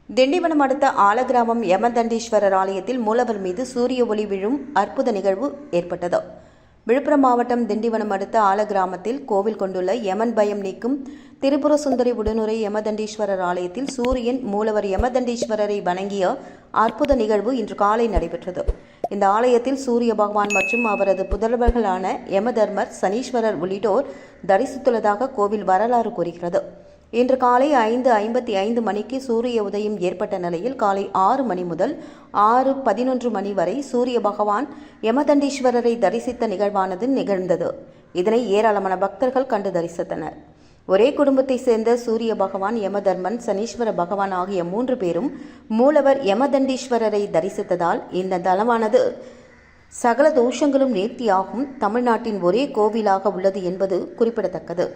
திண்டிவனம் அடுத்த ஆலகிராமம் யமதண்டீஸ்வரர் ஆலயத்தில் மூலவர் மீது சூரிய ஒளி விழும் அற்புத நிகழ்வு ஏற்பட்டது. விழுப்புரம் மாவட்டம் திண்டிவனம் அடுத்த ஆலகிராமத்தில் கோவில் கொண்டுள்ள யமன் பயம் நீக்கும் திரிபுர சுந்தரி உடனுரை யமதண்டீஸ்வரர் ஆலயத்தில் சூரியன் மூலவர் யமதண்டீஸ்வரரை வணங்கிய அற்புத நிகழ்வு இன்று காலை நடைபெற்றது. இந்த ஆலயத்தில் சூரிய பகவான் மற்றும் அவரது புதல்வர்களான யமதர்மர், சனீஸ்வரர் உள்ளிட்டோர் தரிசித்துள்ளதாக கோவில் வரலாறு கூறுகிறது. இன்று காலை 5:55 மணிக்கு சூரிய உதயம் ஏற்பட்ட நிலையில் காலை 6 மணி முதல் 6:11 மணி வரை சூரிய பகவான் யமதண்டீஸ்வரரை தரிசித்த நிகழ்வானது நிகழ்ந்தது. இதனை ஏராளமான பக்தர்கள் கண்டு தரிசித்தனர். ஒரே குடும்பத்தை சேர்ந்த சூரிய பகவான், யமதர்மன், சனீஸ்வர பகவான் ஆகிய 3 பேரும் மூலவர் யமதண்டீஸ்வரரை தரிசித்ததால் இந்த தலமானது சகல தோஷங்களும் நேர்த்தியாகும் தமிழ்நாட்டின் ஒரே கோவிலாக உள்ளது என்பது குறிப்பிடத்தக்கது.